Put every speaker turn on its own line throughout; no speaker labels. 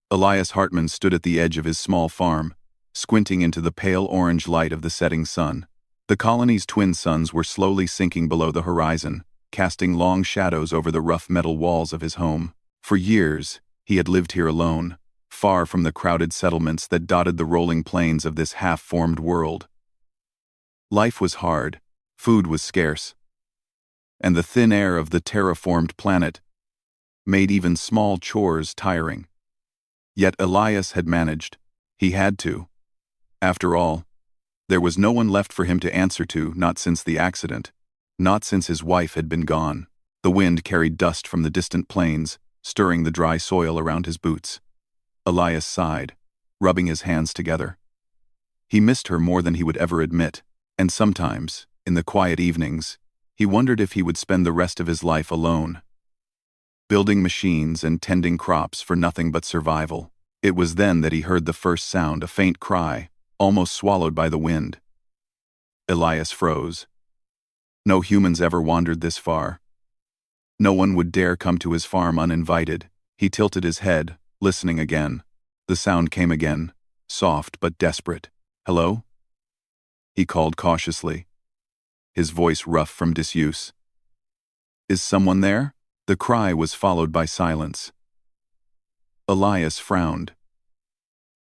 Elias Hartman stood at the edge of his small farm, squinting into the pale orange light of the setting sun. The colony's twin suns were slowly sinking below the horizon, casting long shadows over the rough metal walls of his home. For years, he had lived here alone, far from the crowded settlements that dotted the rolling plains of this half-formed world. Life was hard, food was scarce, and the thin air of the terraformed planet made even small chores tiring. Yet Elias had managed. He had to. After all, there was no one left for him to answer to, not since the accident, not since his wife had been gone. The wind carried dust from the distant plains, stirring the dry soil around his boots. Elias sighed, rubbing his hands together. He missed her more than he would ever admit, and sometimes, in the quiet evenings, he wondered if he would spend the rest of his life alone, building machines and tending crops for nothing but survival. It was then that he heard the first sound, a faint cry, almost swallowed by the wind. Elias froze. No humans ever wandered this far. No one would dare come to his farm uninvited. He tilted his head, listening again. The sound came again, soft but desperate. "Hello?" he called cautiously, his voice rough from disuse. "Is someone there?" The cry was followed by silence. Elias frowned.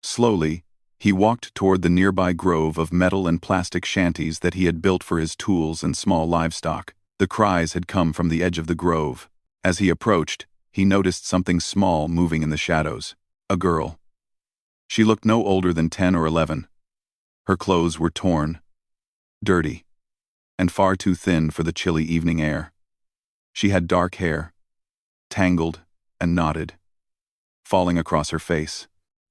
Slowly, he walked toward the nearby grove of metal and plastic shanties that he had built for his tools and small livestock. The cries had come from the edge of the grove. As he approached, he noticed something small moving in the shadows. A girl. She looked no older than 10 or 11. Her clothes were torn, dirty, and far too thin for the chilly evening air. She had dark hair, tangled and knotted, falling across her face.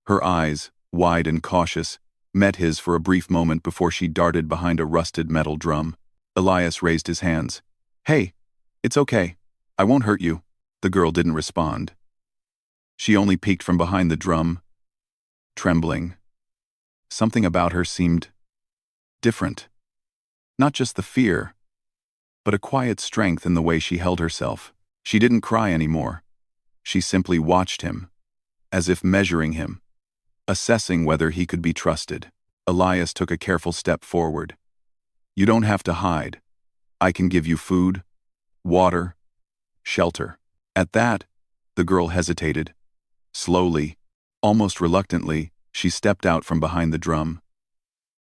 Her eyes, wide and cautious, met his for a brief moment before she darted behind a rusted metal drum. Elias raised his hands. "Hey, it's okay. I won't hurt you." The girl didn't respond. She only peeked from behind the drum, trembling. Something about her seemed different. Not just the fear, but a quiet strength in the way she held herself. She didn't cry anymore. She simply watched him, as if measuring him, assessing whether he could be trusted. Elias took a careful step forward. "You don't have to hide. I can give you food, water, shelter." At that, the girl hesitated. Slowly, almost reluctantly, she stepped out from behind the drum.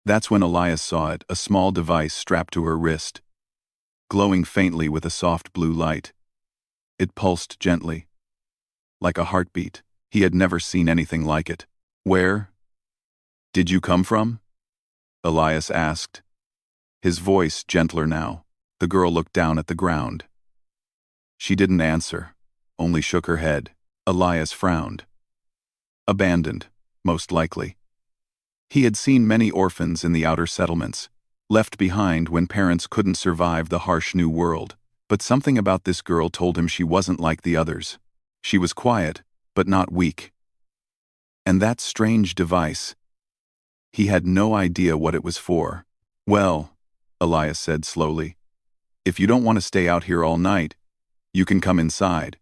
That's when Elias saw it, a small device strapped to her wrist, glowing faintly with a soft blue light. It pulsed gently, like a heartbeat. He had never seen anything like it. "Where did you come from?" Elias asked, his voice gentler now. The girl looked down at the ground. She didn't answer, only shook her head. Elias frowned. Abandoned, most likely. He had seen many orphans in the outer settlements, left behind when parents couldn't survive the harsh new world. But something about this girl told him she wasn't like the others. She was quiet, but not weak. And that strange device, he had no idea what it was for. "Well," Elias said slowly, "if you don't want to stay out here all night, you can come inside.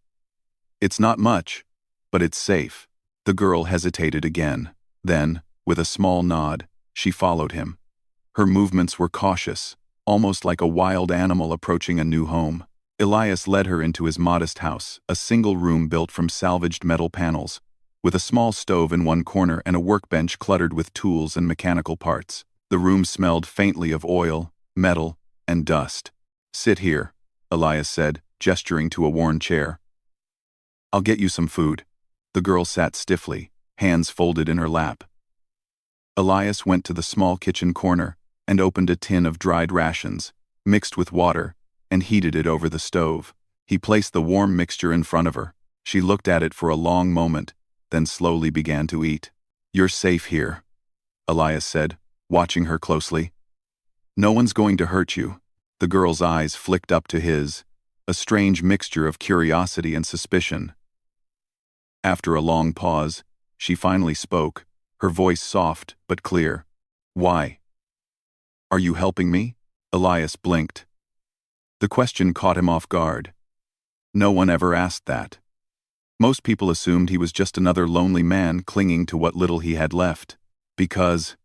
It's not much, but it's safe." The girl hesitated again. Then, with a small nod, she followed him. Her movements were cautious, almost like a wild animal approaching a new home. Elias led her into his modest house, a single room built from salvaged metal panels, with a small stove in one corner and a workbench cluttered with tools and mechanical parts. The room smelled faintly of oil, metal, and dust. "Sit here," Elias said, gesturing to a worn chair. "I'll get you some food." The girl sat stiffly, hands folded in her lap. Elias went to the small kitchen corner and opened a tin of dried rations, mixed with water, and heated it over the stove. He placed the warm mixture in front of her. She looked at it for a long moment, then slowly began to eat. "You're safe here," Elias said, watching her closely. "No one's going to hurt you." The girl's eyes flicked up to his, a strange mixture of curiosity and suspicion. After a long pause, she finally spoke, her voice soft but clear. "Why? Are you helping me?" Elias blinked. The question caught him off guard. No one ever asked that. Most people assumed he was just another lonely man clinging to what little he had left. Because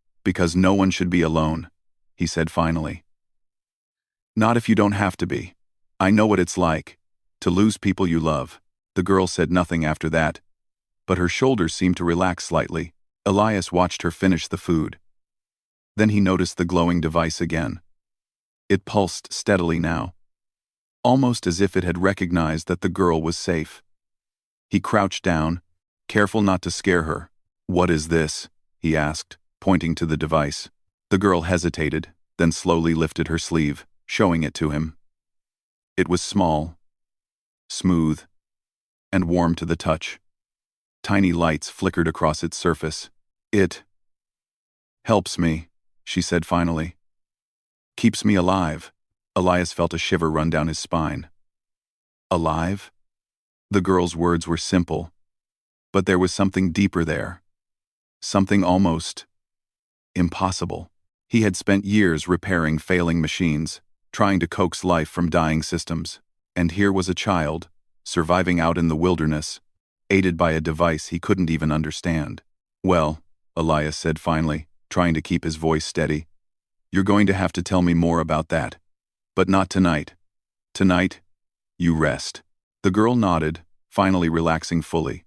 no one should be alone, he said finally. Not if you don't have to be. I know what it's like, to lose people you love. The girl said nothing after that, but her shoulders seemed to relax slightly. Elias watched her finish the food. Then he noticed the glowing device again. It pulsed steadily now, almost as if it had recognized that the girl was safe. He crouched down, careful not to scare her. "What is this?" he asked, pointing to the device. The girl hesitated, then slowly lifted her sleeve, showing it to him. It was small, smooth, and warm to the touch. Tiny lights flickered across its surface. "It helps me," she said finally. "Keeps me alive." Elias felt a shiver run down his spine. Alive? The girl's words were simple, but there was something deeper there. Something almost impossible. He had spent years repairing failing machines, trying to coax life from dying systems. And here was a child, surviving out in the wilderness, aided by a device he couldn't even understand. "Well," Elias said finally, trying to keep his voice steady, "you're going to have to tell me more about that. But not tonight. Tonight, you rest." The girl nodded, finally relaxing fully.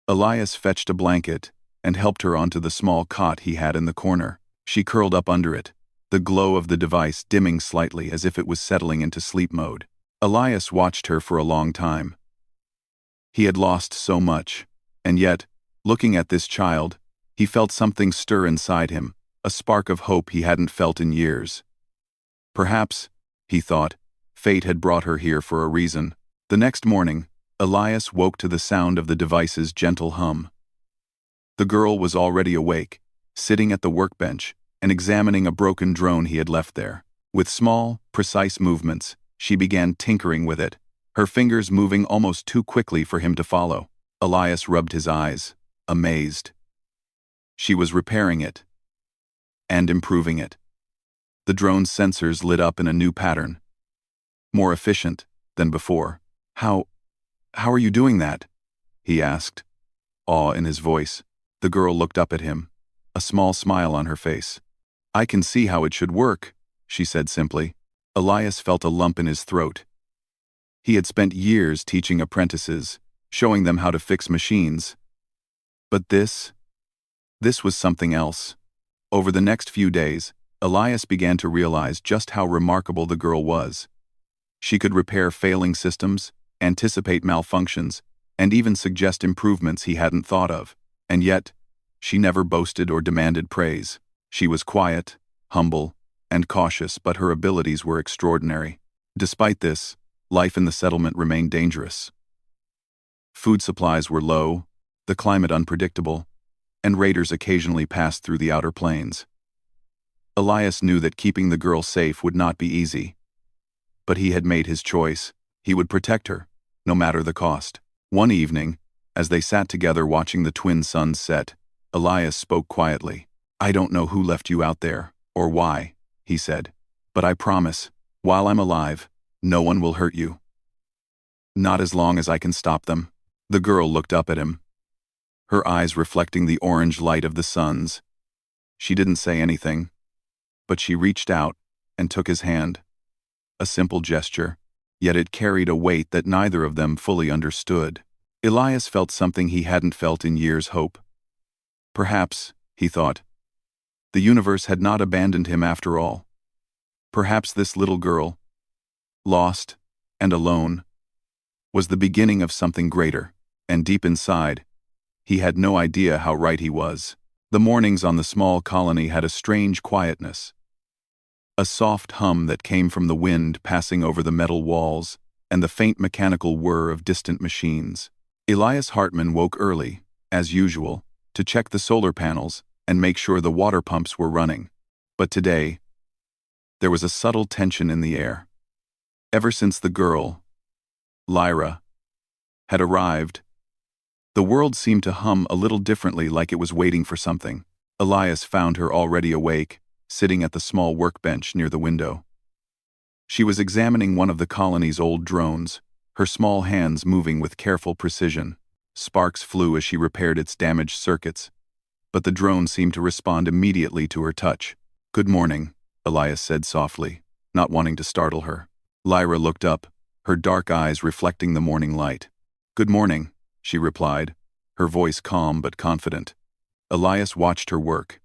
Elias fetched a blanket and helped her onto the small cot he had in the corner. She curled up under it, the glow of the device dimming slightly as if it was settling into sleep mode. Elias watched her for a long time. He had lost so much, and yet, looking at this child, he felt something stir inside him, a spark of hope he hadn't felt in years. Perhaps, he thought, fate had brought her here for a reason. The next morning, Elias woke to the sound of the device's gentle hum. The girl was already awake, sitting at the workbench and examining a broken drone he had left there. With small, precise movements, she began tinkering with it, her fingers moving almost too quickly for him to follow. Elias rubbed his eyes, amazed. She was repairing it and improving it. The drone's sensors lit up in a new pattern, more efficient than before. How are you doing that?" he asked, awe in his voice. The girl looked up at him, a small smile on her face. "I can see how it should work," she said simply. Elias felt a lump in his throat. He had spent years teaching apprentices, showing them how to fix machines. But this was something else. Over the next few days, Elias began to realize just how remarkable the girl was. She could repair failing systems, anticipate malfunctions, and even suggest improvements he hadn't thought of. And yet, she never boasted or demanded praise. She was quiet, humble, and cautious, but her abilities were extraordinary. Despite this, life in the settlement remained dangerous. Food supplies were low, the climate unpredictable, and raiders occasionally passed through the outer plains. Elias knew that keeping the girl safe would not be easy. But he had made his choice. He would protect her, no matter the cost. One evening, as they sat together watching the twin suns set, Elias spoke quietly. "I don't know who left you out there, or why," he said, "but I promise, while I'm alive, no one will hurt you. Not as long as I can stop them." The girl looked up at him, her eyes reflecting the orange light of the suns. She didn't say anything, but she reached out and took his hand. A simple gesture, yet it carried a weight that neither of them fully understood. Elias felt something he hadn't felt in years: hope. Perhaps, he thought, the universe had not abandoned him after all. Perhaps this little girl, lost and alone, was the beginning of something greater, and deep inside, he had no idea how right he was. The mornings on the small colony had a strange quietness. A soft hum that came from the wind passing over the metal walls, and the faint mechanical whir of distant machines. Elias Hartman woke early, as usual, to check the solar panels and make sure the water pumps were running. But today, there was a subtle tension in the air. Ever since the girl, Lyra, had arrived, the world seemed to hum a little differently, like it was waiting for something. Elias found her already awake, sitting at the small workbench near the window. She was examining one of the colony's old drones, her small hands moving with careful precision. Sparks flew as she repaired its damaged circuits, but the drone seemed to respond immediately to her touch. "Good morning," Elias said softly, not wanting to startle her. Lyra looked up, her dark eyes reflecting the morning light. "Good morning," she replied, her voice calm but confident. Elias watched her work.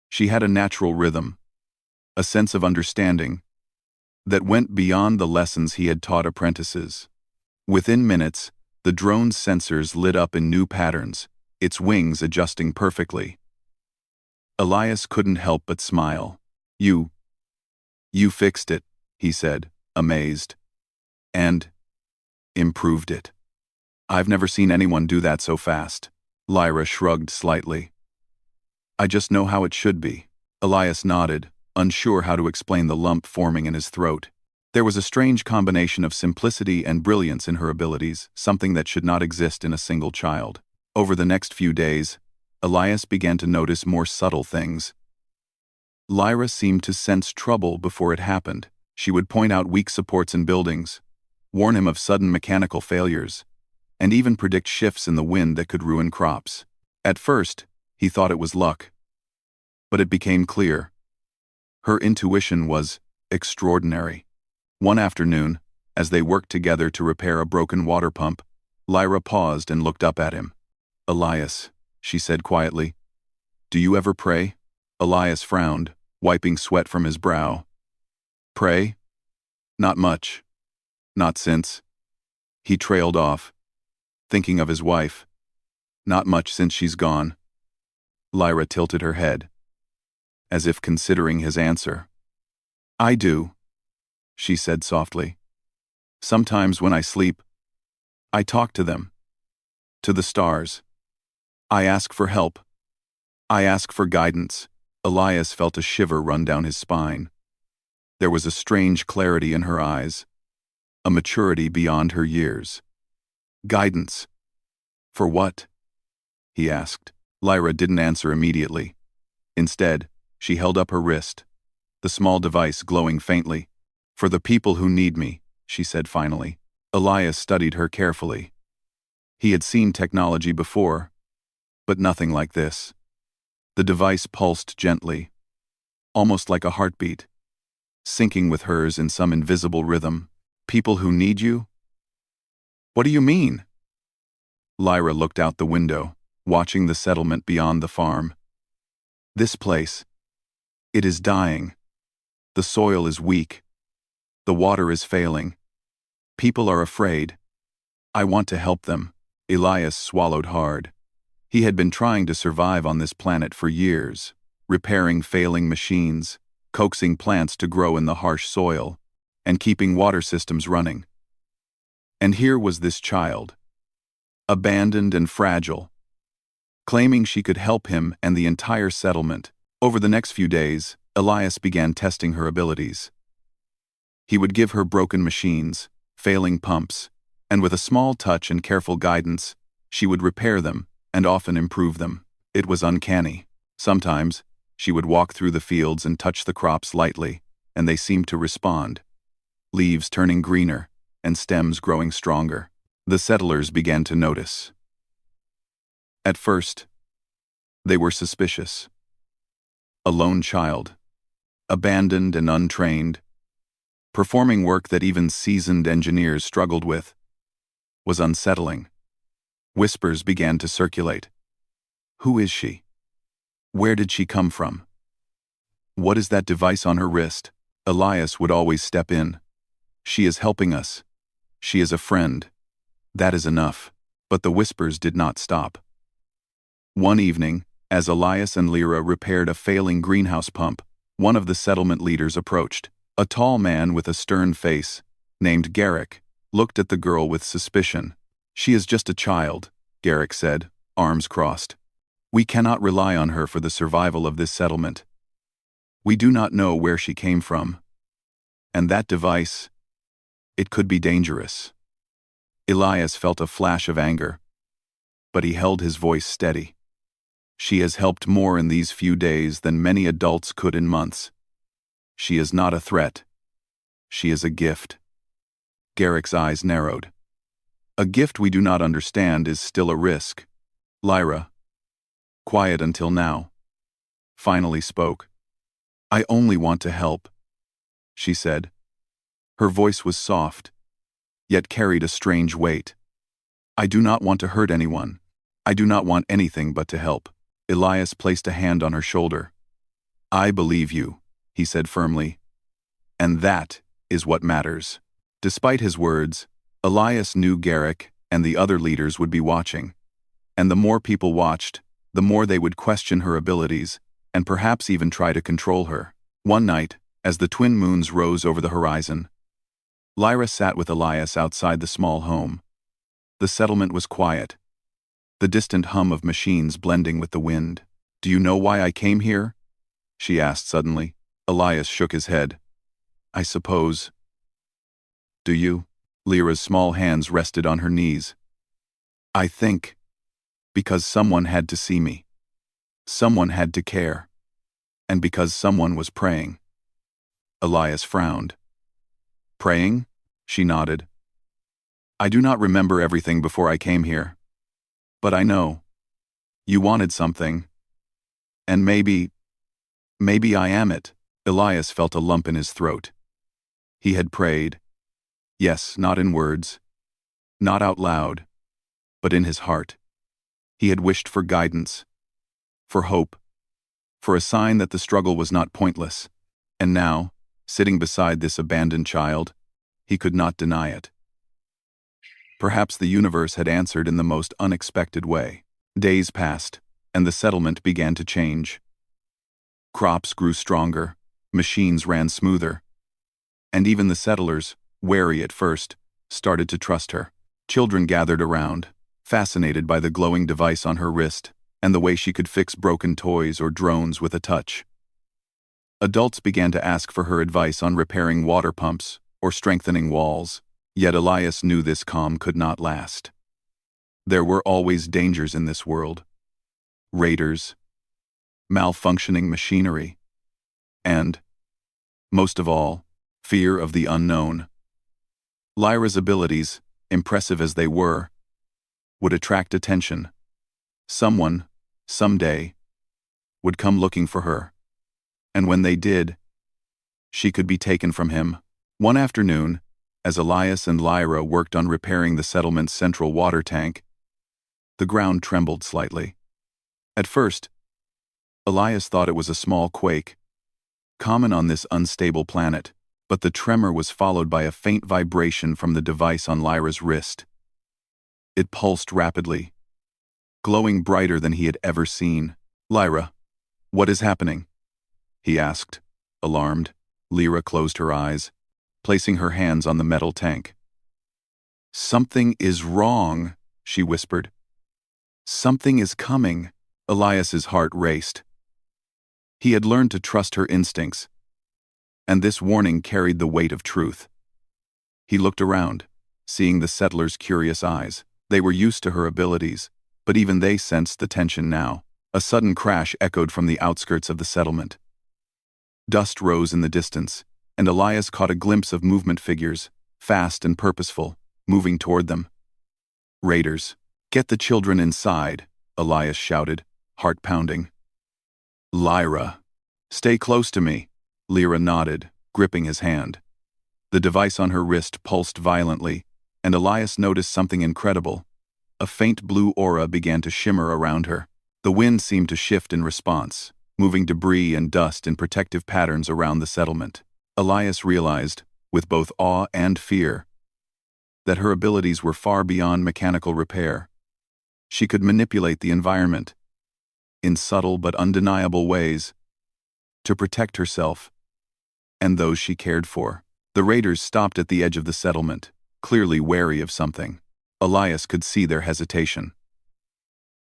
She had a natural rhythm, a sense of understanding, that went beyond the lessons he had taught apprentices. Within minutes, the drone's sensors lit up in new patterns, its wings adjusting perfectly. Elias couldn't help but smile. You fixed it," he said, amazed. "And improved it. I've never seen anyone do that so fast." Lyra shrugged slightly. "I just know how it should be." Elias nodded, unsure how to explain the lump forming in his throat. There was a strange combination of simplicity and brilliance in her abilities, something that should not exist in a single child. Over the next few days, Elias began to notice more subtle things. Lyra seemed to sense trouble before it happened. She would point out weak supports in buildings, warn him of sudden mechanical failures, and even predict shifts in the wind that could ruin crops. At first, he thought it was luck, but it became clear. Her intuition was extraordinary. One afternoon, as they worked together to repair a broken water pump, Lyra paused and looked up at him. "Elias," she said quietly, "do you ever pray?" Elias frowned, wiping sweat from his brow. "Pray? Not much. Not since." He trailed off, thinking of his wife. "Not much since she's gone." Lyra tilted her head, as if considering his answer. "I do," she said softly. "Sometimes when I sleep, I talk to them. To the stars. I ask for help. I ask for guidance." Elias felt a shiver run down his spine. There was a strange clarity in her eyes, a maturity beyond her years. "Guidance? For what?" he asked. Lyra didn't answer immediately. Instead, she held up her wrist, the small device glowing faintly. "For the people who need me," she said finally. Elias studied her carefully. He had seen technology before, but nothing like this. The device pulsed gently, almost like a heartbeat, syncing with hers in some invisible rhythm. "People who need you? What do you mean?" Lyra looked out the window, watching the settlement beyond the farm. "This place, it is dying. The soil is weak. The water is failing. People are afraid. I want to help them." Elias swallowed hard. He had been trying to survive on this planet for years, repairing failing machines, coaxing plants to grow in the harsh soil, and keeping water systems running. And here was this child, abandoned and fragile, claiming she could help him and the entire settlement. Over the next few days, Elias began testing her abilities. He would give her broken machines, failing pumps, and with a small touch and careful guidance, she would repair them and often improve them. It was uncanny. Sometimes, she would walk through the fields and touch the crops lightly, and they seemed to respond. Leaves turning greener, and stems growing stronger. The settlers began to notice. At first, they were suspicious. A lone child, abandoned and untrained, performing work that even seasoned engineers struggled with, was unsettling. Whispers began to circulate. Who is she? Where did she come from? What is that device on her wrist? Elias would always step in. She is helping us. She is a friend. That is enough. But the whispers did not stop. One evening, as Elias and Lyra repaired a failing greenhouse pump, one of the settlement leaders approached. A tall man with a stern face, named Garrick, looked at the girl with suspicion. "She is just a child," Garrick said, arms crossed. "We cannot rely on her for the survival of this settlement. We do not know where she came from. And that device, it could be dangerous." Elias felt a flash of anger, but he held his voice steady. "She has helped more in these few days than many adults could in months. She is not a threat. She is a gift." Garrick's eyes narrowed. A gift we do not understand is still a risk. Lyra, quiet until now, finally spoke. I only want to help, she said. Her voice was soft, yet carried a strange weight. I do not want to hurt anyone. I do not want anything but to help. Elias placed a hand on her shoulder. I believe you, he said firmly. And that is what matters. Despite his words, Elias knew Garrick and the other leaders would be watching. And the more people watched, the more they would question her abilities, and perhaps even try to control her. One night, as the twin moons rose over the horizon, Lyra sat with Elias outside the small home. The settlement was quiet, the distant hum of machines blending with the wind. Do you know why I came here? She asked suddenly. Elias shook his head. I suppose. Do you? Lyra's small hands rested on her knees. I think. Because someone had to see me. Someone had to care. And because someone was praying. Elias frowned. Praying? She nodded. I do not remember everything before I came here. But I know. You wanted something. And maybe I am it. Elias felt a lump in his throat. He had prayed. Yes, not in words. Not out loud. But in his heart. He had wished for guidance. For hope. For a sign that the struggle was not pointless. And now, sitting beside this abandoned child, he could not deny it. Perhaps the universe had answered in the most unexpected way. Days passed, and the settlement began to change. Crops grew stronger, machines ran smoother, and even the settlers, wary at first, started to trust her. Children gathered around, fascinated by the glowing device on her wrist and the way she could fix broken toys or drones with a touch. Adults began to ask for her advice on repairing water pumps or strengthening walls, yet Elias knew this calm could not last. There were always dangers in this world. Raiders, malfunctioning machinery, and, most of all, fear of the unknown. Lyra's abilities, impressive as they were, would attract attention. Someone, someday, would come looking for her. And when they did, she could be taken from him. One afternoon, as Elias and Lyra worked on repairing the settlement's central water tank, the ground trembled slightly. At first, Elias thought it was a small quake, common on this unstable planet, but the tremor was followed by a faint vibration from the device on Lyra's wrist. It pulsed rapidly, glowing brighter than he had ever seen. Lyra, what is happening? He asked, alarmed. Lyra closed her eyes, placing her hands on the metal tank. Something is wrong, she whispered. Something is coming. Elias's heart raced. He had learned to trust her instincts, and this warning carried the weight of truth. He looked around, seeing the settlers' curious eyes. They were used to her abilities, but even they sensed the tension now. A sudden crash echoed from the outskirts of the settlement. Dust rose in the distance, and Elias caught a glimpse of movement figures, fast and purposeful, moving toward them. Raiders, get the children inside, Elias shouted, heart pounding. Lyra, stay close to me. Lyra nodded, gripping his hand. The device on her wrist pulsed violently, and Elias noticed something incredible. A faint blue aura began to shimmer around her. The wind seemed to shift in response, moving debris and dust in protective patterns around the settlement. Elias realized, with both awe and fear, that her abilities were far beyond mechanical repair. She could manipulate the environment, in subtle but undeniable ways, to protect herself and those she cared for. The raiders stopped at the edge of the settlement, clearly wary of something. Elias could see their hesitation.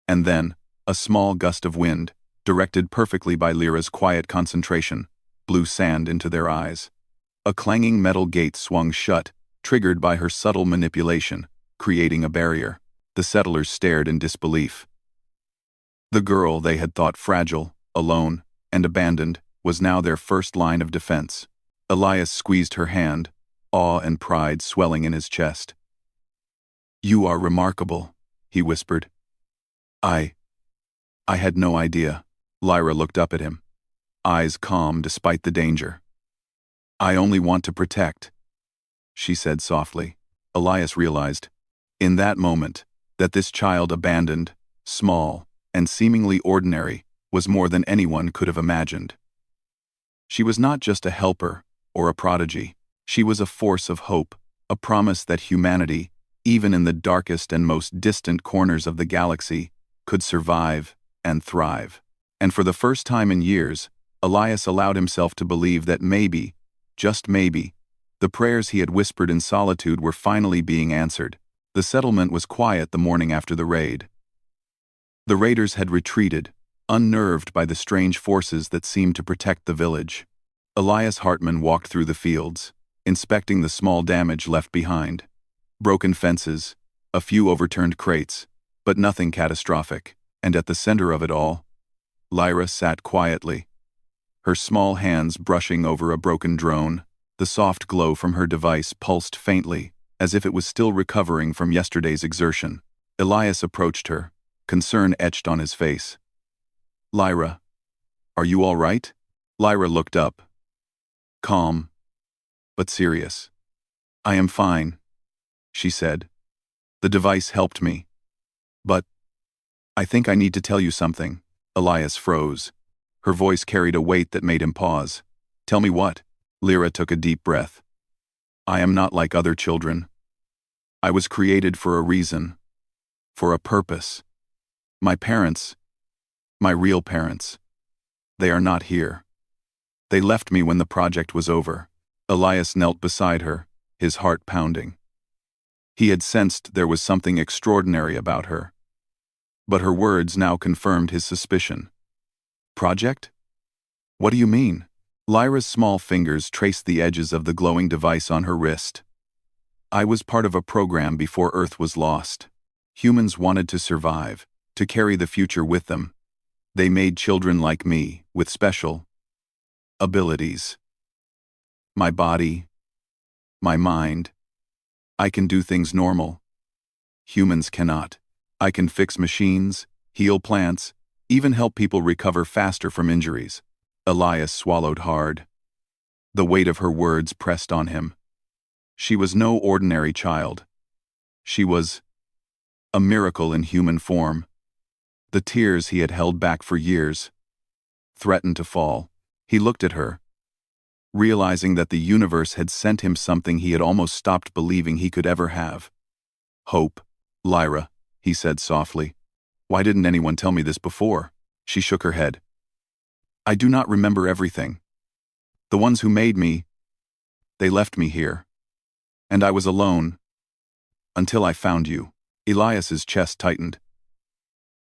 And then, a small gust of wind, directed perfectly by Lyra's quiet concentration, blew sand into their eyes. A clanging metal gate swung shut, triggered by her subtle manipulation, creating a barrier. The settlers stared in disbelief. The girl they had thought fragile, alone, and abandoned was now their first line of defense. Elias squeezed her hand, awe and pride swelling in his chest. "You are remarkable," he whispered. I had no idea." Lyra looked up at him, eyes calm despite the danger. "I only want to protect," she said softly. Elias realized, in that moment, that this child abandoned, small, and seemingly ordinary, was more than anyone could have imagined. She was not just a helper or a prodigy. She was a force of hope, a promise that humanity, even in the darkest and most distant corners of the galaxy, could survive and thrive. And for the first time in years, Elias allowed himself to believe that maybe, just maybe, the prayers he had whispered in solitude were finally being answered. The settlement was quiet the morning after the raid. The raiders had retreated, unnerved by the strange forces that seemed to protect the village. Elias Hartman walked through the fields, inspecting the small damage left behind. Broken fences, a few overturned crates, but nothing catastrophic. And at the center of it all, Lyra sat quietly, her small hands brushing over a broken drone. The soft glow from her device pulsed faintly, as if it was still recovering from yesterday's exertion. Elias approached her, concern etched on his face. "Lyra, are you all right?" Lyra looked up, calm, but serious. "I am fine," she said. "The device helped me. But I think I need to tell you something." Elias froze. Her voice carried a weight that made him pause. "Tell me what?" Lyra took a deep breath. "I am not like other children. I was created for a reason, for a purpose. My parents, my real parents, they are not here. They left me when the project was over." Elias knelt beside her, his heart pounding. He had sensed there was something extraordinary about her. But her words now confirmed his suspicion. "Project? What do you mean?" Lyra's small fingers traced the edges of the glowing device on her wrist. "I was part of a program before Earth was lost. Humans wanted to survive, to carry the future with them. They made children like me, with special abilities. My body, my mind. I can do things normal. Humans cannot. I can fix machines, heal plants, even help people recover faster from injuries." Elias swallowed hard. The weight of her words pressed on him. She was no ordinary child. She was a miracle in human form. The tears he had held back for years threatened to fall. He looked at her, realizing that the universe had sent him something he had almost stopped believing he could ever have. "Hope, Lyra," he said softly. "Why didn't anyone tell me this before?" She shook her head. "I do not remember everything. The ones who made me, they left me here. And I was alone. Until I found you." Elias's chest tightened.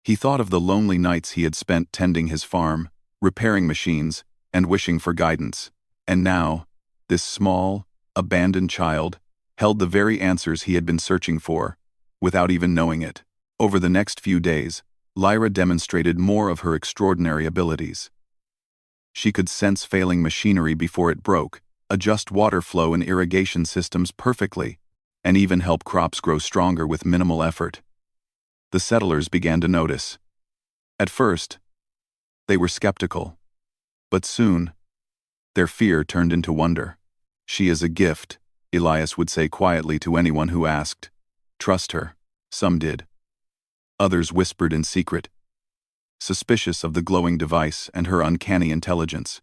He thought of the lonely nights he had spent tending his farm, repairing machines, and wishing for guidance. And now, this small, abandoned child held the very answers he had been searching for, without even knowing it. Over the next few days, Lyra demonstrated more of her extraordinary abilities. She could sense failing machinery before it broke, adjust water flow and irrigation systems perfectly, and even help crops grow stronger with minimal effort. The settlers began to notice. At first, they were skeptical. But soon, their fear turned into wonder. "She is a gift," Elias would say quietly to anyone who asked. "Trust her." Some did. Others whispered in secret, suspicious of the glowing device and her uncanny intelligence.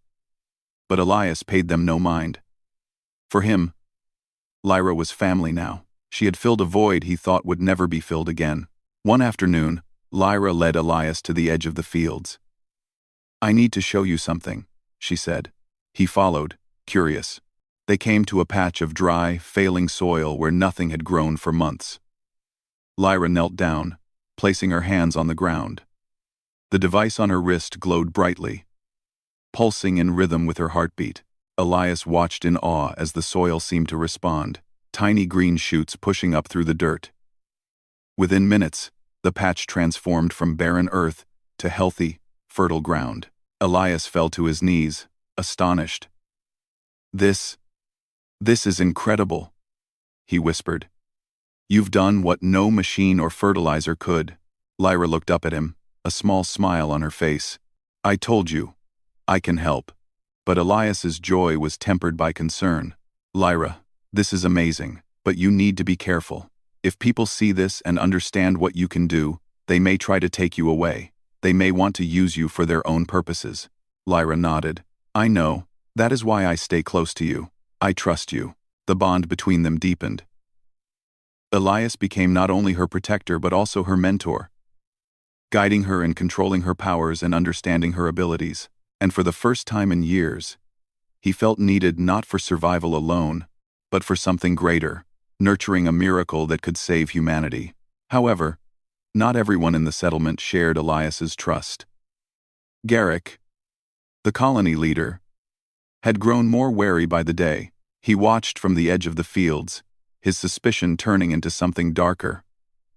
But Elias paid them no mind. For him, Lyra was family now. She had filled a void he thought would never be filled again. One afternoon, Lyra led Elias to the edge of the fields. "I need to show you something," she said. He followed, curious. They came to a patch of dry, failing soil where nothing had grown for months. Lyra knelt down, placing her hands on the ground. The device on her wrist glowed brightly, pulsing in rhythm with her heartbeat. Elias watched in awe as the soil seemed to respond, tiny green shoots pushing up through the dirt. Within minutes, the patch transformed from barren earth to healthy, fertile ground. Elias fell to his knees, astonished. This "This is incredible," he whispered. "You've done what no machine or fertilizer could." Lyra looked up at him, a small smile on her face. "I told you, I can help." But Elias's joy was tempered by concern. "Lyra, this is amazing, but you need to be careful. If people see this and understand what you can do, they may try to take you away. They may want to use you for their own purposes." Lyra nodded. "I know. That is why I stay close to you. I trust you." The bond between them deepened. Elias became not only her protector but also her mentor, guiding her and controlling her powers and understanding her abilities. And for the first time in years, he felt needed not for survival alone, but for something greater, nurturing a miracle that could save humanity. However, not everyone in the settlement shared Elias's trust. Garrick, the colony leader, had grown more wary by the day. He watched from the edge of the fields, his suspicion turning into something darker.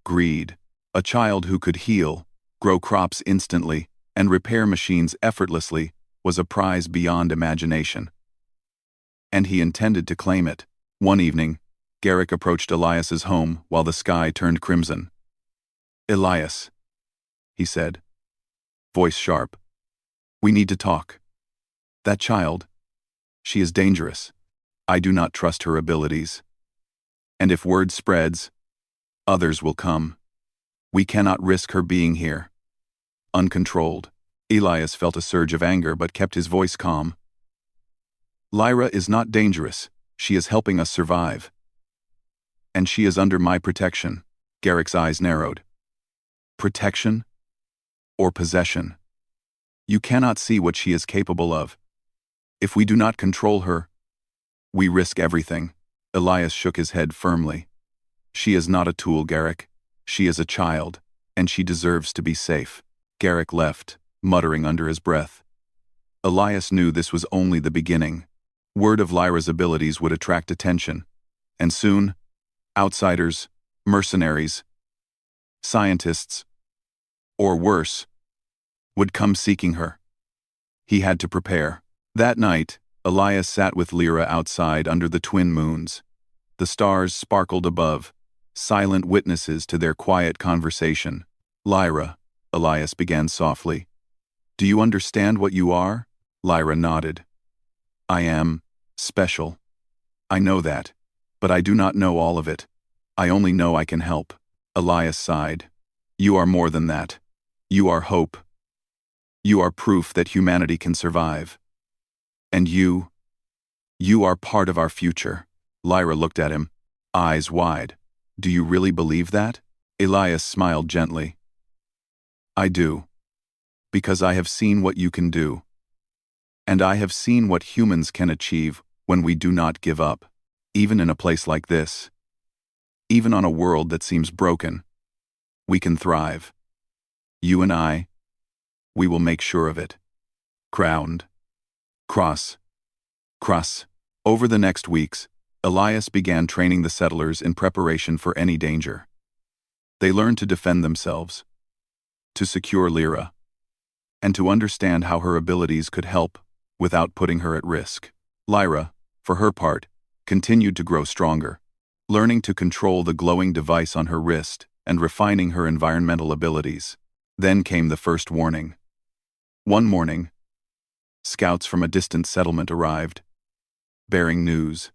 Greed. A child who could heal, grow crops instantly, and repair machines effortlessly was a prize beyond imagination. And he intended to claim it. One evening, Garrick approached Elias's home while the sky turned crimson. "Elias," he said, voice sharp, "we need to talk. That child, she is dangerous. I do not trust her abilities. And if word spreads, others will come. We cannot risk her being here." Uncontrolled, Elias felt a surge of anger but kept his voice calm. "Lyra is not dangerous. She is helping us survive. And she is under my protection." Garrick's eyes narrowed. "Protection? Or possession? You cannot see what she is capable of. If we do not control her, we risk everything." Elias shook his head firmly. "She is not a tool, Garrick. She is a child, and she deserves to be safe." Garrick left, muttering under his breath. Elias knew this was only the beginning. Word of Lyra's abilities would attract attention, and soon, outsiders, mercenaries, scientists, or worse, would come seeking her. He had to prepare. That night, Elias sat with Lyra outside under the twin moons. The stars sparkled above, silent witnesses to their quiet conversation. "Lyra," Elias began softly, "do you understand what you are?" Lyra nodded. "I am special. I know that, but I do not know all of it. I only know I can help." Elias sighed. "You are more than that. You are hope. You are proof that humanity can survive. And you are part of our future." Lyra looked at him, eyes wide. "Do you really believe that?" Elias smiled gently. "I do. Because I have seen what you can do. And I have seen what humans can achieve when we do not give up. Even in a place like this. Even on a world that seems broken. We can thrive. You and I, we will make sure of it." Crowned. Cross. Over the next weeks, Elias began training the settlers in preparation for any danger. They learned to defend themselves, to secure Lyra, and to understand how her abilities could help without putting her at risk. Lyra, for her part, continued to grow stronger, learning to control the glowing device on her wrist and refining her environmental abilities. Then came the first warning. One morning, scouts from a distant settlement arrived, bearing news.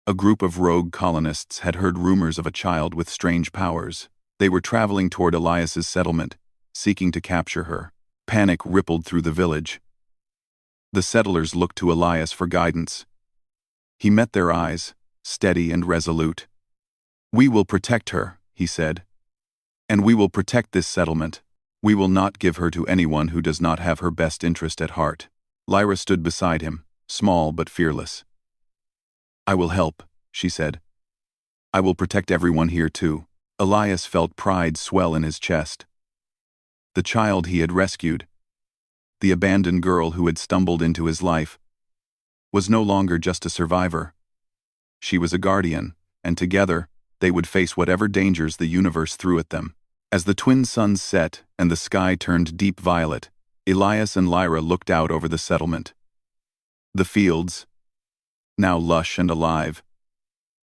A group of rogue colonists had heard rumors of a child with strange powers. They were traveling toward Elias's settlement, seeking to capture her. Panic rippled through the village. The settlers looked to Elias for guidance. He met their eyes, steady and resolute. "We will protect her," he said. "And we will protect this settlement. We will not give her to anyone who does not have her best interest at heart." Lyra stood beside him, small but fearless. "I will help," she said. "I will protect everyone here too." Elias felt pride swell in his chest. The child he had rescued, the abandoned girl who had stumbled into his life, was no longer just a survivor. She was a guardian, and together, they would face whatever dangers the universe threw at them. As the twin suns set and the sky turned deep violet, Elias and Lyra looked out over the settlement. The fields, now lush and alive,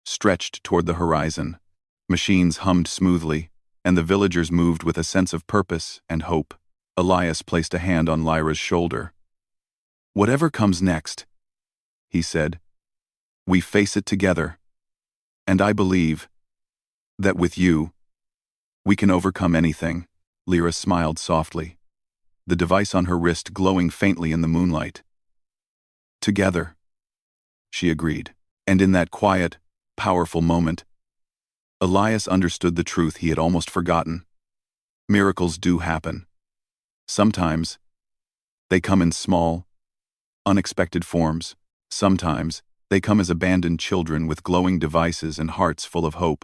stretched toward the horizon. Machines hummed smoothly, and the villagers moved with a sense of purpose and hope. Elias placed a hand on Lyra's shoulder. "Whatever comes next," he said, "we face it together. And I believe that with you, we can overcome anything." Lyra smiled softly, the device on her wrist glowing faintly in the moonlight. "Together," she agreed. And in that quiet, powerful moment, Elias understood the truth he had almost forgotten. Miracles do happen. Sometimes, they come in small, unexpected forms. Sometimes, they come as abandoned children with glowing devices and hearts full of hope.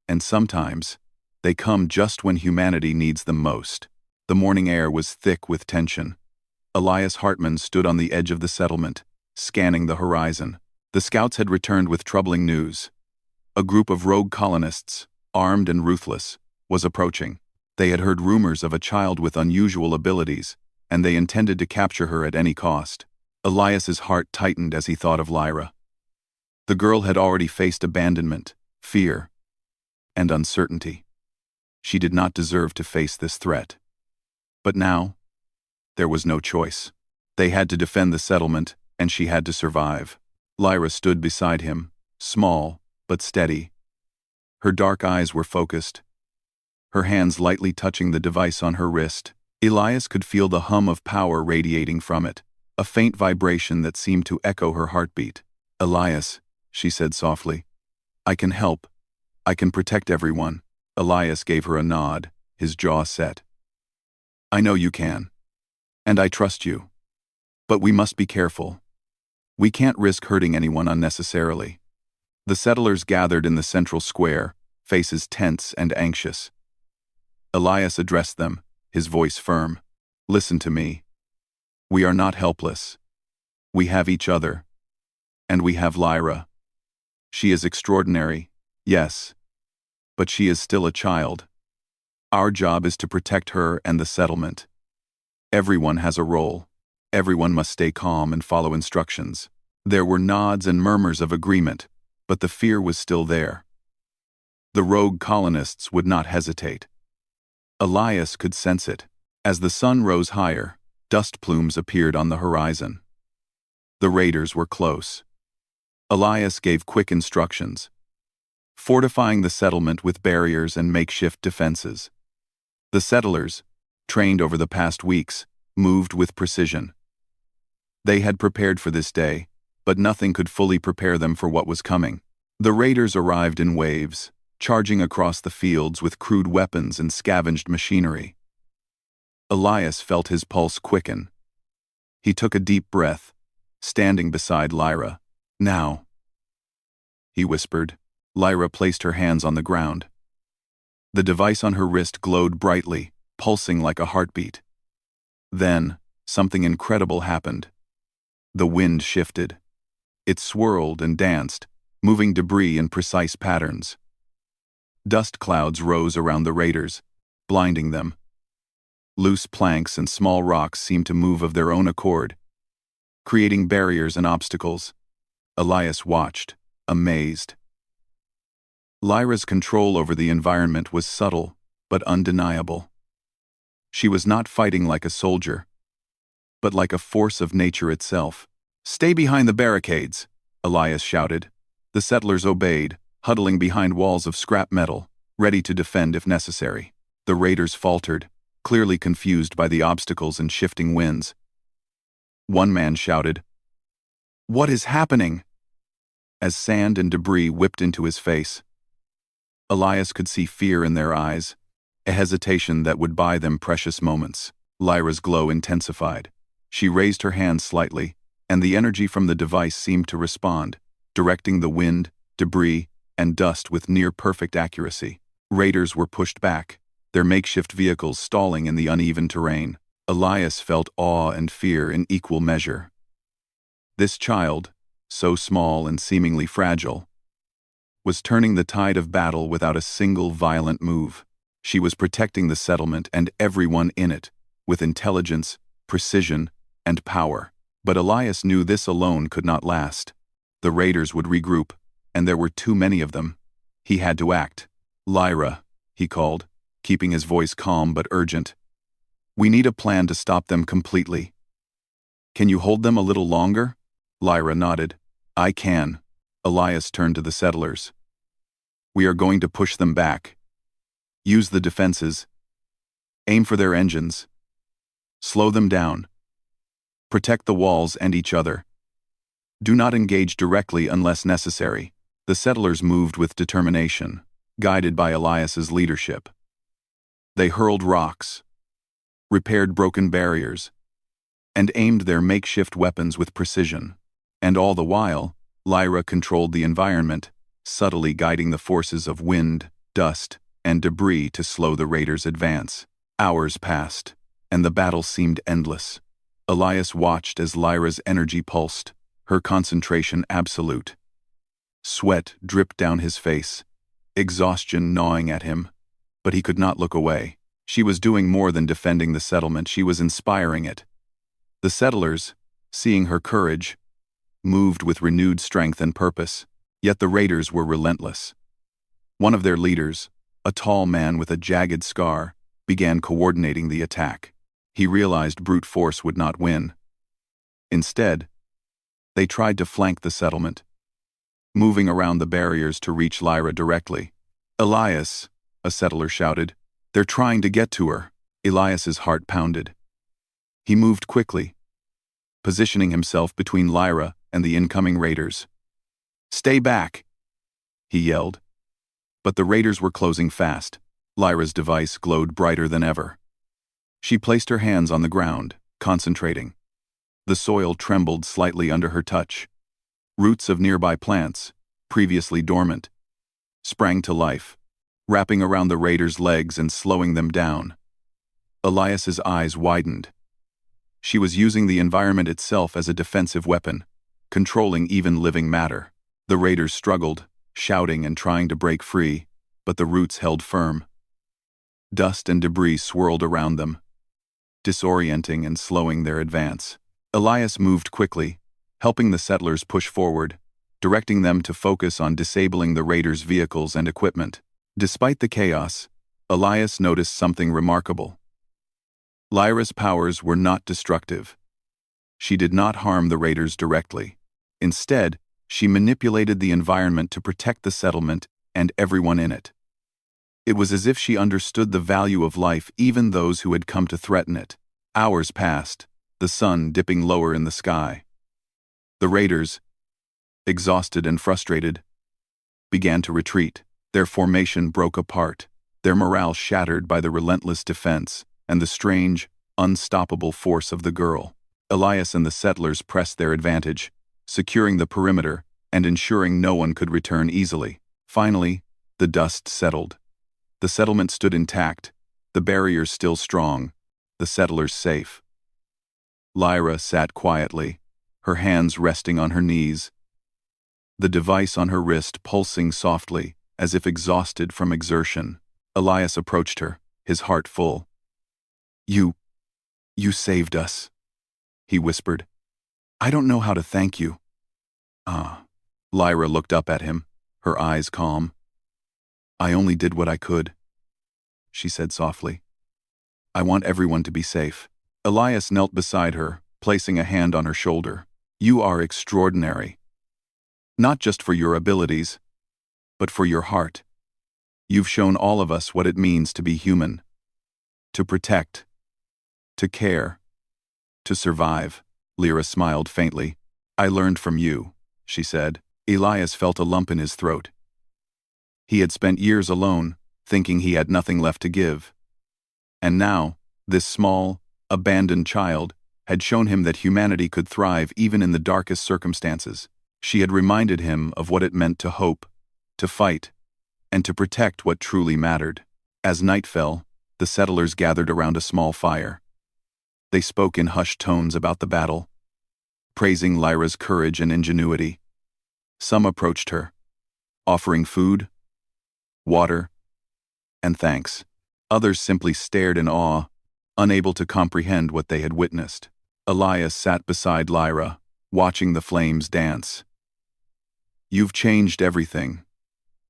And sometimes, they come just when humanity needs them most. The morning air was thick with tension. Elias Hartman stood on the edge of the settlement, scanning the horizon. The scouts had returned with troubling news. A group of rogue colonists, armed and ruthless, was approaching. They had heard rumors of a child with unusual abilities, and they intended to capture her at any cost. Elias's heart tightened as he thought of Lyra. The girl had already faced abandonment, fear, and uncertainty. She did not deserve to face this threat. But now, there was no choice. They had to defend the settlement, and she had to survive. Lyra stood beside him, small but steady. Her dark eyes were focused, her hands lightly touching the device on her wrist. Elias could feel the hum of power radiating from it, a faint vibration that seemed to echo her heartbeat. "Elias," she said softly, "I can help. I can protect everyone." Elias gave her a nod, his jaw set. "I know you can. And I trust you. But we must be careful. We can't risk hurting anyone unnecessarily." The settlers gathered in the central square, faces tense and anxious. Elias addressed them, his voice firm. "Listen to me. We are not helpless. We have each other. And we have Lyra. She is extraordinary, yes. But she is still a child. Our job is to protect her and the settlement. Everyone has a role. Everyone must stay calm and follow instructions." There were nods and murmurs of agreement, but the fear was still there. The rogue colonists would not hesitate. Elias could sense it. As the sun rose higher, dust plumes appeared on the horizon. The raiders were close. Elias gave quick instructions, fortifying the settlement with barriers and makeshift defenses. The settlers, trained over the past weeks, moved with precision. They had prepared for this day, but nothing could fully prepare them for what was coming. The raiders arrived in waves, charging across the fields with crude weapons and scavenged machinery. Elias felt his pulse quicken. He took a deep breath, standing beside Lyra. "Now," he whispered. Lyra placed her hands on the ground. The device on her wrist glowed brightly, pulsing like a heartbeat. Then, something incredible happened. The wind shifted. It swirled and danced, moving debris in precise patterns. Dust clouds rose around the raiders, blinding them. Loose planks and small rocks seemed to move of their own accord, creating barriers and obstacles. Elias watched, amazed. Lyra's control over the environment was subtle, but undeniable. She was not fighting like a soldier, but like a force of nature itself. "Stay behind the barricades," Elias shouted. The settlers obeyed, huddling behind walls of scrap metal, ready to defend if necessary. The raiders faltered, clearly confused by the obstacles and shifting winds. One man shouted, "What is happening?" as sand and debris whipped into his face. Elias could see fear in their eyes, a hesitation that would buy them precious moments. Lyra's glow intensified. She raised her hand slightly, and the energy from the device seemed to respond, directing the wind, debris, and dust with near-perfect accuracy. Raiders were pushed back, their makeshift vehicles stalling in the uneven terrain. Elias felt awe and fear in equal measure. This child, so small and seemingly fragile, was turning the tide of battle without a single violent move. She was protecting the settlement and everyone in it, with intelligence, precision, and power. But Elias knew this alone could not last. The raiders would regroup, and there were too many of them. He had to act. "Lyra," he called, keeping his voice calm but urgent. "We need a plan to stop them completely." "Can you hold them a little longer?" Lyra nodded. "I can." Elias turned to the settlers. "We are going to push them back. Use the defenses. Aim for their engines. Slow them down. Protect the walls and each other. Do not engage directly unless necessary." The settlers moved with determination, guided by Elias's leadership. They hurled rocks, repaired broken barriers, and aimed their makeshift weapons with precision. And all the while, Lyra controlled the environment, subtly guiding the forces of wind, dust, and debris to slow the raiders' advance. Hours passed, and the battle seemed endless. Elias watched as Lyra's energy pulsed, her concentration absolute. Sweat dripped down his face, exhaustion gnawing at him, but he could not look away. She was doing more than defending the settlement, she was inspiring it. The settlers, seeing her courage, moved with renewed strength and purpose, yet the raiders were relentless. One of their leaders, a tall man with a jagged scar, began coordinating the attack. He realized brute force would not win. Instead, they tried to flank the settlement, moving around the barriers to reach Lyra directly. "Elias," a settler shouted. "They're trying to get to her." Elias's heart pounded. He moved quickly, positioning himself between Lyra and the incoming raiders. "Stay back," he yelled. But the raiders were closing fast. Lyra's device glowed brighter than ever. She placed her hands on the ground, concentrating. The soil trembled slightly under her touch. Roots of nearby plants, previously dormant, sprang to life, wrapping around the raiders' legs and slowing them down. Elias's eyes widened. She was using the environment itself as a defensive weapon, controlling even living matter. The raiders struggled, shouting and trying to break free, but the roots held firm. Dust and debris swirled around them, disorienting and slowing their advance. Elias moved quickly, helping the settlers push forward, directing them to focus on disabling the raiders' vehicles and equipment. Despite the chaos, Elias noticed something remarkable. Lyra's powers were not destructive. She did not harm the raiders directly. Instead, she manipulated the environment to protect the settlement and everyone in it. It was as if she understood the value of life, even those who had come to threaten it. Hours passed, the sun dipping lower in the sky. The raiders, exhausted and frustrated, began to retreat. Their formation broke apart, their morale shattered by the relentless defense and the strange, unstoppable force of the girl. Elias and the settlers pressed their advantage, securing the perimeter and ensuring no one could return easily. Finally, the dust settled. The settlement stood intact, the barriers still strong, the settlers safe. Lyra sat quietly, her hands resting on her knees, the device on her wrist pulsing softly, as if exhausted from exertion. Elias approached her, his heart full. You saved us," he whispered. "I don't know how to thank you." "Ah." Lyra looked up at him, her eyes calm. "I only did what I could," she said softly. "I want everyone to be safe." Elias knelt beside her, placing a hand on her shoulder. "You are extraordinary. Not just for your abilities, but for your heart. You've shown all of us what it means to be human. To protect. To care. To survive." Lyra smiled faintly. "I learned from you," she said. Elias felt a lump in his throat. He had spent years alone, thinking he had nothing left to give. And now, this small, abandoned child had shown him that humanity could thrive even in the darkest circumstances. She had reminded him of what it meant to hope, to fight, and to protect what truly mattered. As night fell, the settlers gathered around a small fire. They spoke in hushed tones about the battle, praising Lyra's courage and ingenuity. Some approached her, offering food, water, and thanks. Others simply stared in awe, unable to comprehend what they had witnessed. Elias sat beside Lyra, watching the flames dance. "You've changed everything,"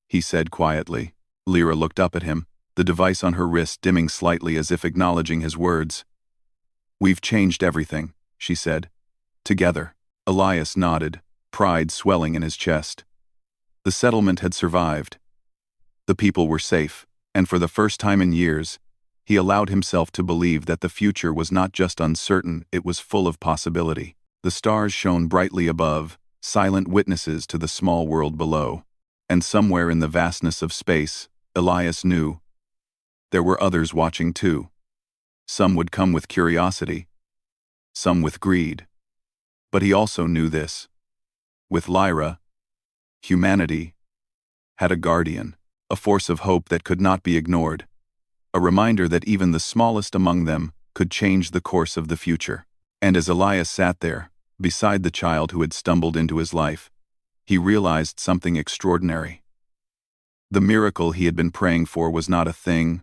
he said quietly. Lyra looked up at him, the device on her wrist dimming slightly as if acknowledging his words. "We've changed everything," she said. "Together." Elias nodded, pride swelling in his chest. The settlement had survived. The people were safe, and for the first time in years, he allowed himself to believe that the future was not just uncertain, it was full of possibility. The stars shone brightly above, silent witnesses to the small world below. And somewhere in the vastness of space, Elias knew, there were others watching too. Some would come with curiosity, some with greed. But he also knew this. With Lyra, humanity had a guardian, a force of hope that could not be ignored, a reminder that even the smallest among them could change the course of the future. And as Elias sat there, beside the child who had stumbled into his life, he realized something extraordinary. The miracle he had been praying for was not a thing,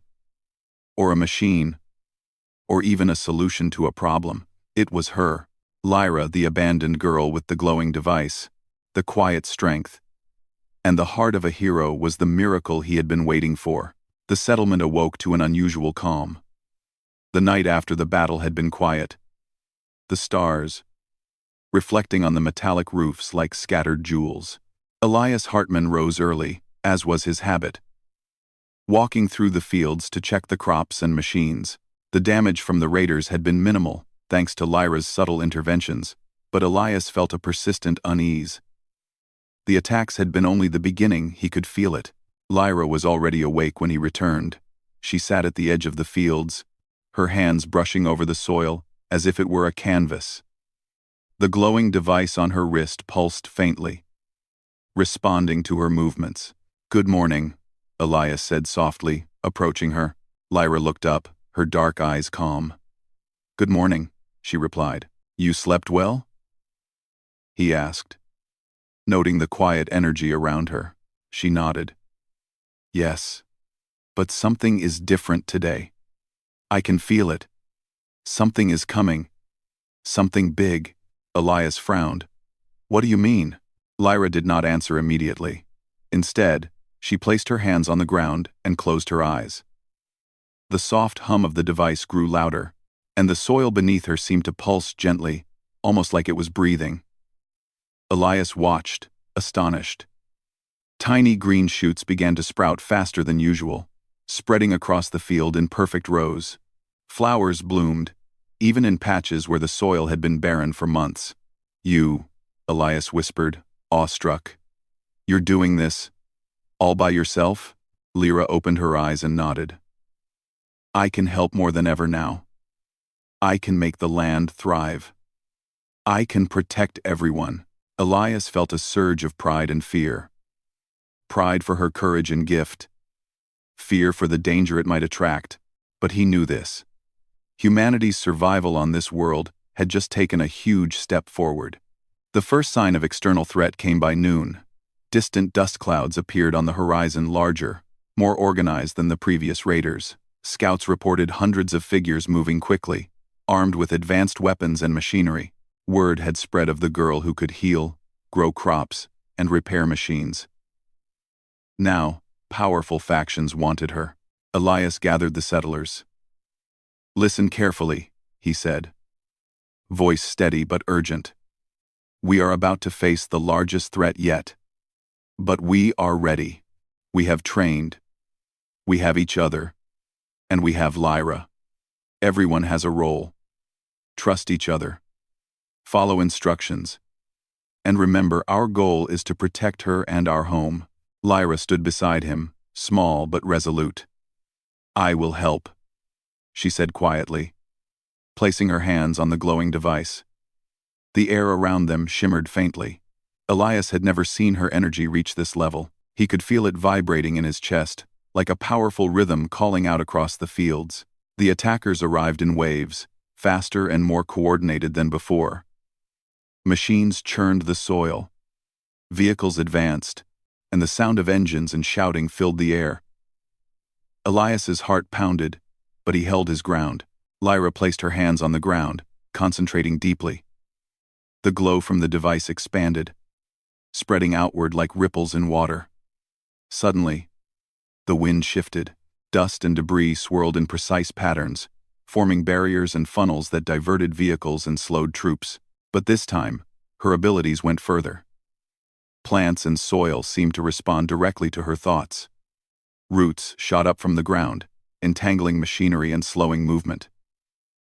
or a machine, or even a solution to a problem. It was her, Lyra, the abandoned girl with the glowing device, the quiet strength. And the heart of a hero was the miracle he had been waiting for. The settlement awoke to an unusual calm. The night after the battle had been quiet. The stars, reflecting on the metallic roofs like scattered jewels. Elias Hartman rose early, as was his habit, walking through the fields to check the crops and machines. The damage from the raiders had been minimal, thanks to Lyra's subtle interventions, but Elias felt a persistent unease. The attacks had been only the beginning, he could feel it. Lyra was already awake when he returned. She sat at the edge of the fields, her hands brushing over the soil, as if it were a canvas. The glowing device on her wrist pulsed faintly, responding to her movements. "Good morning," Elias said softly, approaching her. Lyra looked up, her dark eyes calm. "Good morning," she replied. "You slept well?" he asked. Noting the quiet energy around her, she nodded. "Yes, but something is different today. I can feel it. Something is coming. Something big." Elias frowned. "What do you mean?" Lyra did not answer immediately. Instead, she placed her hands on the ground and closed her eyes. The soft hum of the device grew louder, and the soil beneath her seemed to pulse gently, almost like it was breathing. Elias watched, astonished. Tiny green shoots began to sprout faster than usual, spreading across the field in perfect rows. Flowers bloomed, even in patches where the soil had been barren for months. "You," Elias whispered, awestruck. "You're doing this all by yourself?" Lyra opened her eyes and nodded. "I can help more than ever now. I can make the land thrive. I can protect everyone." Elias felt a surge of pride and fear. Pride for her courage and gift. Fear for the danger it might attract. But he knew this. Humanity's survival on this world had just taken a huge step forward. The first sign of external threat came by noon. Distant dust clouds appeared on the horizon, larger, more organized than the previous raiders. Scouts reported hundreds of figures moving quickly, armed with advanced weapons and machinery. Word had spread of the girl who could heal, grow crops, and repair machines. Now, powerful factions wanted her. Elias gathered the settlers. "Listen carefully," he said, voice steady but urgent. "We are about to face the largest threat yet. But we are ready. We have trained. We have each other. And we have Lyra. Everyone has a role. Trust each other. Follow instructions. And remember, our goal is to protect her and our home." Lyra stood beside him, small but resolute. "I will help," she said quietly, placing her hands on the glowing device. The air around them shimmered faintly. Elias had never seen her energy reach this level. He could feel it vibrating in his chest, like a powerful rhythm calling out across the fields. The attackers arrived in waves, faster and more coordinated than before. Machines churned the soil. Vehicles advanced, and the sound of engines and shouting filled the air. Elias's heart pounded, but he held his ground. Lyra placed her hands on the ground, concentrating deeply. The glow from the device expanded. spreading outward like ripples in water. Suddenly, the wind shifted. Dust and debris swirled in precise patterns, forming barriers and funnels that diverted vehicles and slowed troops. But this time, her abilities went further. Plants and soil seemed to respond directly to her thoughts. Roots shot up from the ground, entangling machinery and slowing movement.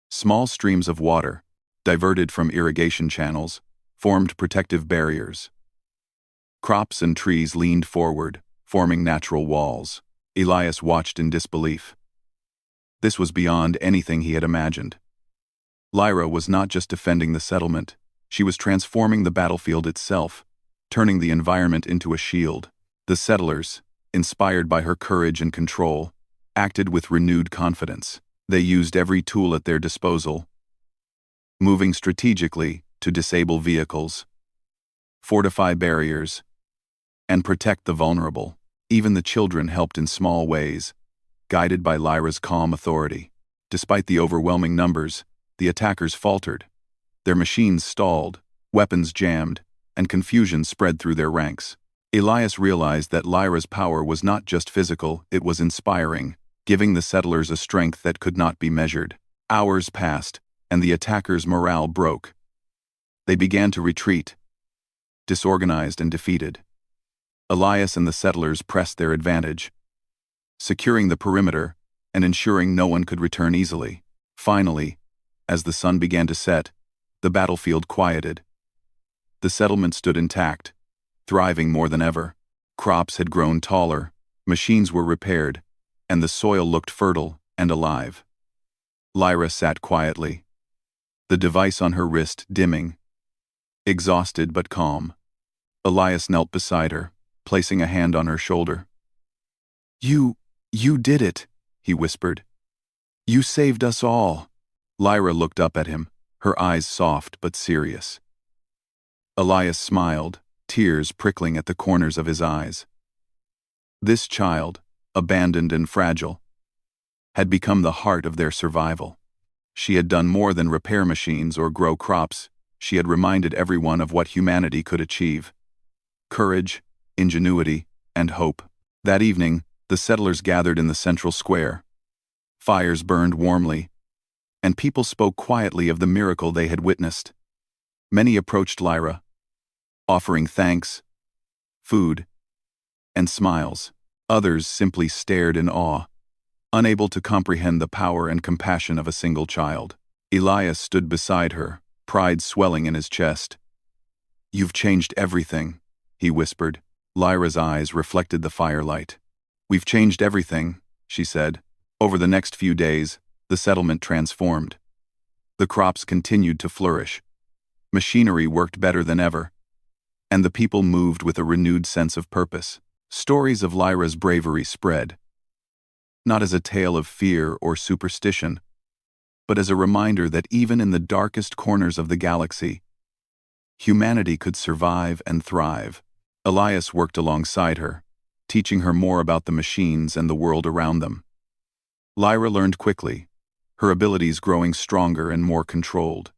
Small streams of water, diverted from irrigation channels, formed protective barriers. Crops and trees leaned forward, forming natural walls. Elias watched in disbelief. This was beyond anything he had imagined. Lyra was not just defending the settlement, she was transforming the battlefield itself, turning the environment into a shield. The settlers, inspired by her courage and control, acted with renewed confidence. They used every tool at their disposal, moving strategically to disable vehicles, fortify barriers, and protect the vulnerable. Even the children helped in small ways, guided by Lyra's calm authority. Despite the overwhelming numbers, the attackers faltered. Their machines stalled, weapons jammed, and confusion spread through their ranks. Elias realized that Lyra's power was not just physical, it was inspiring, giving the settlers a strength that could not be measured. Hours passed, and the attackers' morale broke. They began to retreat, disorganized and defeated. Elias and the settlers pressed their advantage, securing the perimeter and ensuring no one could return easily. Finally, as the sun began to set, the battlefield quieted. The settlement stood intact, thriving more than ever. Crops had grown taller, machines were repaired, and the soil looked fertile and alive. Lyra sat quietly, the device on her wrist dimming, exhausted but calm. Elias knelt beside her, placing a hand on her shoulder. You did it," he whispered. "You saved us all." Lyra looked up at him, her eyes soft but serious. Elias smiled, tears prickling at the corners of his eyes. This child, abandoned and fragile, had become the heart of their survival. She had done more than repair machines or grow crops. She had reminded everyone of what humanity could achieve: courage, ingenuity, and hope. That evening, the settlers gathered in the central square. Fires burned warmly, and people spoke quietly of the miracle they had witnessed. Many approached Lyra, offering thanks, food, and smiles. Others simply stared in awe, unable to comprehend the power and compassion of a single child. Elias stood beside her, pride swelling in his chest. "You've changed everything," he whispered. Lyra's eyes reflected the firelight. "We've changed everything," she said. Over the next few days, the settlement transformed. The crops continued to flourish. Machinery worked better than ever, and the people moved with a renewed sense of purpose. Stories of Lyra's bravery spread, not as a tale of fear or superstition, but as a reminder that even in the darkest corners of the galaxy, humanity could survive and thrive. Elias worked alongside her, teaching her more about the machines and the world around them. Lyra learned quickly, her abilities growing stronger and more controlled.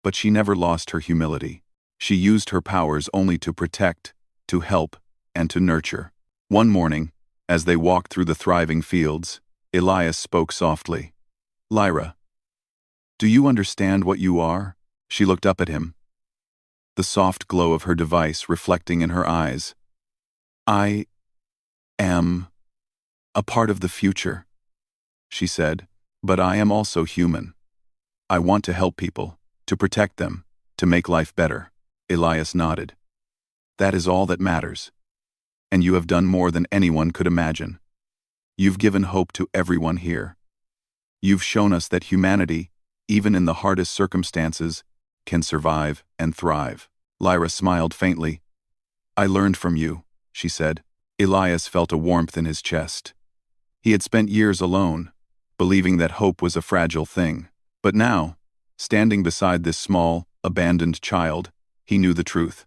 But she never lost her humility. She used her powers only to protect, to help, and to nurture. One morning, as they walked through the thriving fields, Elias spoke softly. "Lyra, do you understand what you are?" She looked up at him, the soft glow of her device reflecting in her eyes. "I am a part of the future," she said, "but I am also human. I want to help people, to protect them, to make life better." Elias nodded. "That is all that matters. And you have done more than anyone could imagine. You've given hope to everyone here. You've shown us that humanity, even in the hardest circumstances, can survive and thrive." Lyra smiled faintly. "I learned from you," she said. Elias felt a warmth in his chest. He had spent years alone, believing that hope was a fragile thing. But now, standing beside this small, abandoned child, he knew the truth.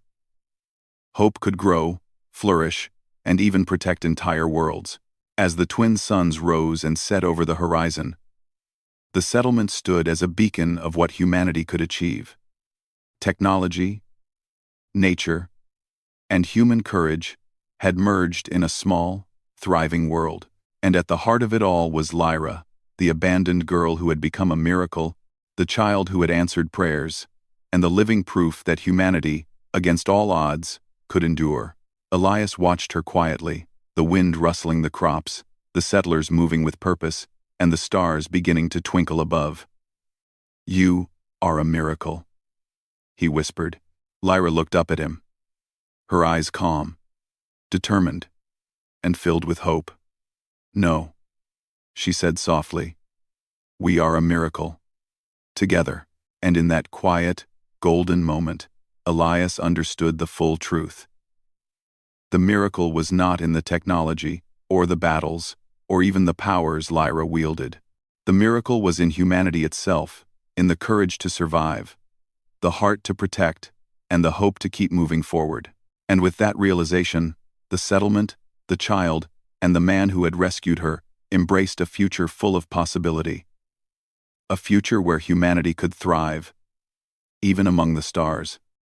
Hope could grow, flourish, and even protect entire worlds. As the twin suns rose and set over the horizon, the settlement stood as a beacon of what humanity could achieve. Technology, nature, and human courage had merged in a small, thriving world. And at the heart of it all was Lyra, the abandoned girl who had become a miracle, the child who had answered prayers, and the living proof that humanity, against all odds, could endure. Elias watched her quietly, the wind rustling the crops, the settlers moving with purpose, and the stars beginning to twinkle above. "You are a miracle," he whispered. Lyra looked up at him, her eyes calm, determined, and filled with hope. "No," she said softly. "We are a miracle. Together." And in that quiet, golden moment, Elias understood the full truth. The miracle was not in the technology, or the battles, or even the powers Lyra wielded. The miracle was in humanity itself, in the courage to survive, the heart to protect, and the hope to keep moving forward. And with that realization, the settlement, the child, and the man who had rescued her embraced a future full of possibility. A future where humanity could thrive, even among the stars.